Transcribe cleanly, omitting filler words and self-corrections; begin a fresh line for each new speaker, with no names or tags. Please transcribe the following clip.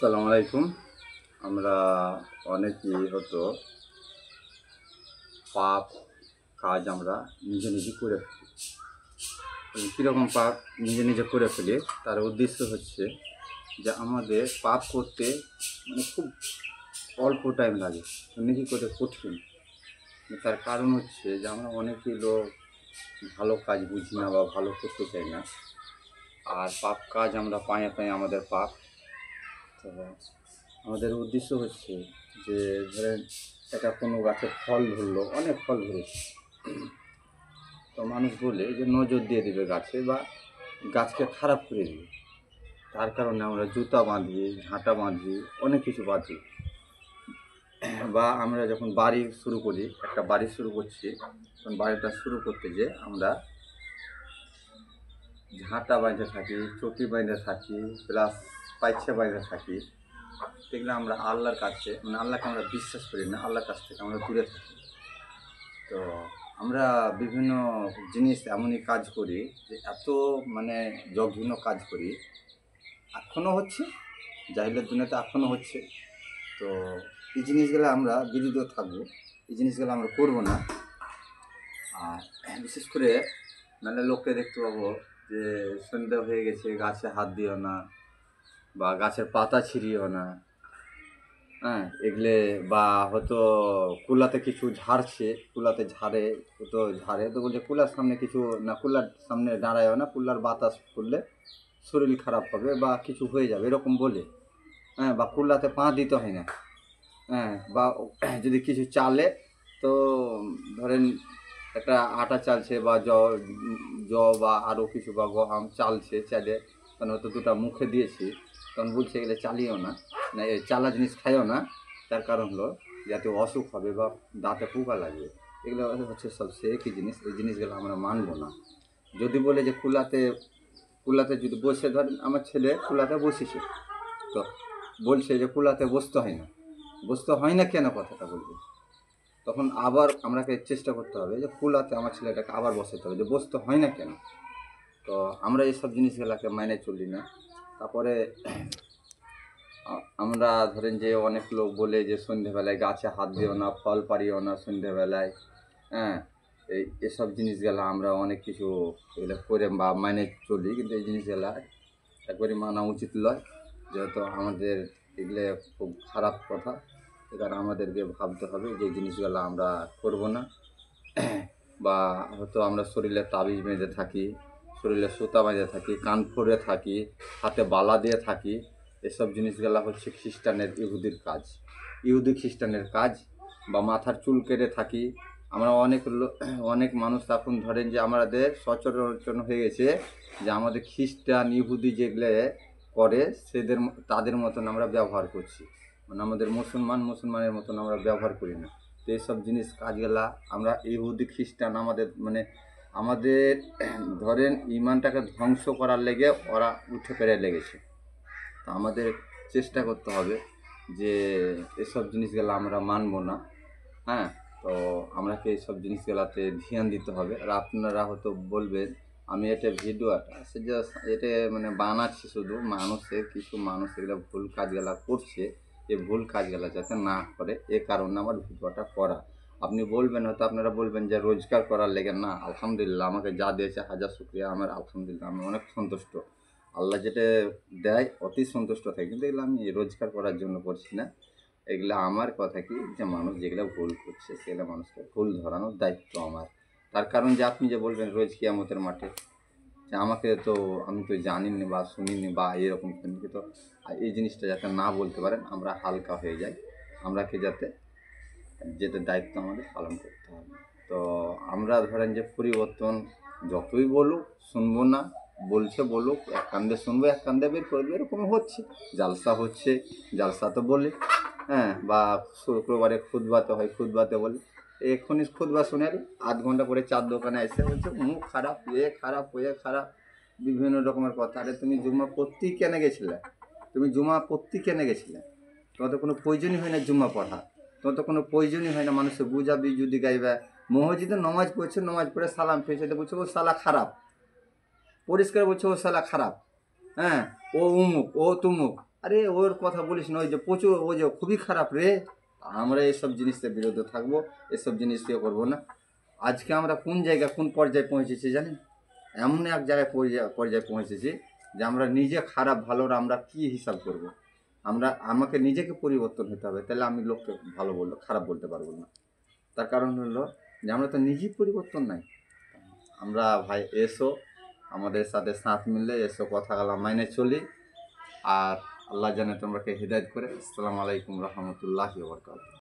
আসসালামু আলাইকুম। আমরা অনেকেই হতো পাপ কাজ আমরা নিজে নিজে করে ফেলি। কীরকম পাপ নিজে নিজে করে ফেলি তার উদ্দেশ্য হচ্ছে যে আমাদের পাপ করতে খুব অল্প টাইম লাগে, অনেকই করে কঠিন। তার কারণ হচ্ছে যে আমরা অনেকেই লোক ভালো কাজ বুঝি না বা ভালো করতে চাই না, আর পাপ কাজ আমরা পায়ে পায়ে আমাদের পাপ। তো আমাদের উদ্দেশ্য হচ্ছে যে ধরেন একটা কোনো গাছে ফল ধরলো, অনেক ফল ধরেছে, তো মানুষ বলে যে নজর দিয়ে দেবে গাছে বা গাছকে খারাপ করে দেবে। তার কারণে আমরা জুতা বাঁধি, ঝাঁটা বাঁধি, অনেক কিছু বাঁধি। বা আমরা যখন বাড়ি শুরু করি, একটা বাড়ি শুরু করছি, তখন বাড়িটা শুরু করতে যে আমরা ঝাঁটা বাঁধে থাকি, চটি বাঁধে থাকি, প্লাস পাইছে বাঁধে থাকি। দেখলে আমরা আল্লাহর কাছে আল্লাহকে আমরা বিশ্বাস করি না, আল্লাহর কাছ থেকে আমরা দূরে থাকি। তো আমরা বিভিন্ন জিনিস এমনই কাজ করি যে এত জঘন্য কাজ করি, এখনও হচ্ছে, জাহিলের দুনিয়াতে এখনও হচ্ছে। তো এই জিনিসগুলো আমরা বিরত থাকবো, এই জিনিসগুলো আমরা করবো না। আর বিশেষ করে লোককে দেখতে পাবো যে সন্ধ্যা হয়ে গেছে, গাছে হাত দিও না বা গাছের পাতা ছিঁড়িও না, এগুলো। বা হয়তো কুলাতে কিছু ঝাড়ছে, কুলাতে ঝাড়ে, তো বলছে কুলার সামনে কিছু না, কুলার সামনে দাঁড়ায়ও না, কুলার বাতাস করলে শরীর খারাপ হবে বা কিছু হয়ে যাবে, এরকম বলে। বা কুলাতে পা দিতে হয় না। বা যদি কিছু চালে, তো ধরেন একটা আটা চালছে বা জ বা আরও কিছু বা গম চালছে, চালে তখন হয়তো দুটো মুখে দিয়েছি, তখন বলছে এগুলো চালিও না, এই চালা জিনিস খাইও না। তার কারণ হলো যাতে অসুখ হবে বা দাঁতে পোকা লাগবে। এগুলো হচ্ছে সব সে একই জিনিস, এই জিনিসগুলো আমরা মানবো না। যদি বলে যে কুলাতে যদি বসে, ধরেন আমার ছেলে কুলাতে বসেছে, তো বলছে যে কুলাতে বসতে হয় না কেন কথাটা বলবে, তখন আবার আমাকে চেষ্টা করতে হবে যে কুলাতে আমার ছেলেটাকে আবার বসাতে হবে যে বসতে হয় না কেন। তো আমরা এইসব জিনিসগুলোকে মেনে চলি না। তারপরে আমরা ধরেন যে অনেক লোক বলে যে সন্ধ্যেবেলায় গাছে হাত দিও না, ফল পারিও না সন্ধ্যেবেলায়। এসব জিনিসগুলো আমরা অনেক কিছু এগুলো করে বা মেনে চলি, কিন্তু এই জিনিসগুলা একবারই মানা উচিত নয়, যেহেতু আমাদের এগুলো খুব খারাপ কথা। এবার আমাদেরকে ভাবতে হবে যে জিনিসগুলো আমরা করব না। বা হয়তো আমরা শরীরে তাবিজ বেঁধে থাকি, শরীরে সুতা বেঁধে থাকি, কান ফোড়ে থাকি, হাতে বালা দিয়ে থাকি। এসব জিনিসগুলো হচ্ছে খ্রিস্টানের, ইহুদির কাজ, ইহুদি খ্রিস্টানের কাজ। বা মাথার চুল কেটে থাকি আমরা। অনেক মানুষ এখন ধরেন যে আমাদের সচরাচর হয়ে গেছে যে আমাদের খ্রিস্টান ইহুদি যেগুলো করে তাদের মতন আমরা ব্যবহার করছি, আমাদের মুসলমানের মতন আমরা ব্যবহার করি না। তো এইসব জিনিস কাজগুলা আমরা ইহুদি খ্রিস্টান আমাদের ধরেন ইমানটাকে ধ্বংস করার লেগে ওরা উঠে পেরে লেগেছে। তো আমাদের চেষ্টা করতে হবে যে এসব জিনিসগুলো আমরা মানব না। তো আমাকে এইসব জিনিসগুলোতে ধ্যান দিতে হবে। আর আপনারা হয়তো বলবেন আমি এটা ভিডিওটা এটা বানাচ্ছি, শুধু মানুষ এগুলো ভুল কাজগুলো করছে, এই ভুল কাজগুলো যাতে না করে এ কারণে আমার ভিডিওটা করা। আপনি বলবেন হয়তো, আপনারা বলবেন যে রোজগার করার লেগে। না, আলহামদুলিল্লাহ, আমাকে যা দিয়েছে হাজার শুকরিয়া, আমার আলহামদুলিল্লাহ, আমি অনেক সন্তুষ্ট। আল্লাহ যেটা দেয় অতি সন্তুষ্ট থাকে, কিন্তু এগুলো আমি রোজগার করার জন্য করছি না। এগুলো আমার কথা কি যে মানুষ যেগুলো ভুল করছে সেগুলো মানুষকে ভুল ধরানোর দায়িত্ব আমার। তার কারণ যে আপনি যে বলবেন রোজ কিয়ামতের মাঠে যে আমাকে তো আমি তো জানিনি বা শুনিনি বা এরকম, কিন্তু তো এই জিনিসটা যাতে না বলতে পারেন, আমরা হালকা হয়ে যাই, আমরাকে যাতে যেটা দায়িত্ব আমাদের পালন করতে হবে। তো আমরা ধরেন যে পরিবর্তন যতই বলুক শুনবো না, বলছে বলুক, এক কান্দে শুনবো এক কান্দে বের করবে, এরকম হচ্ছে। জালসা তো বলে, বা শুক্রবারে খুতবাতে হয়, খুতবাতে বলে। এক্ষুনি খুতবা শুনে আধ ঘন্টা করে চার দোকানে এসে বলছে মুখ খারাপ, খারাপ, বিভিন্ন রকমের কথা। আরে তুমি জুম্মা পড়তেই কেন গেছিলে? তোমার তো কোনো প্রয়োজনই হয় না জুম্মা পড়া, তোমার তো কোনো প্রয়োজনই হয় না মানুষের বুঝাবি যদি গাইবে। মসজিদে নমাজ পড়ছে, নমাজ পড়ে সালাম ফেসে বলছে ও সালা খারাপ, পরিষ্কার বলছে ও সালা খারাপ, ও উমুক ও তুমুক। আরে ওর কথা বলিস না, ওই যে প্রচুর, ওই যে খুবই খারাপ রে। আমরা এসব জিনিসের বিরুদ্ধে থাকবো, এসব জিনিস ইয়ে করবো না। আজকে আমরা কোন জায়গায় কোন পর্যায়ে পৌঁছেছি জানেন? এমন এক জায়গায় পর্যায়ে পৌঁছেছি যে আমরা নিজে খারাপ ভালোর আমরা কি হিসাব করব। আমাকে নিজেকে পরিবর্তন হতে হবে, তাহলে আমি লোককে ভালো বলতে, খারাপ বলতে পারবো না। তার কারণ হলো যে আমরা তো নিজেই পরিবর্তন নাই। আমরা ভাই এসো, আমাদের সাথে সাথ মিললে এসো, কথাগুলো মাইনে চলি। আর আল্লাহ জানে তোমরাকে হিদায়ত করে। আসসালামু আলাইকুম রহমতুল্লাহি ওয়া বারাকাতুহু।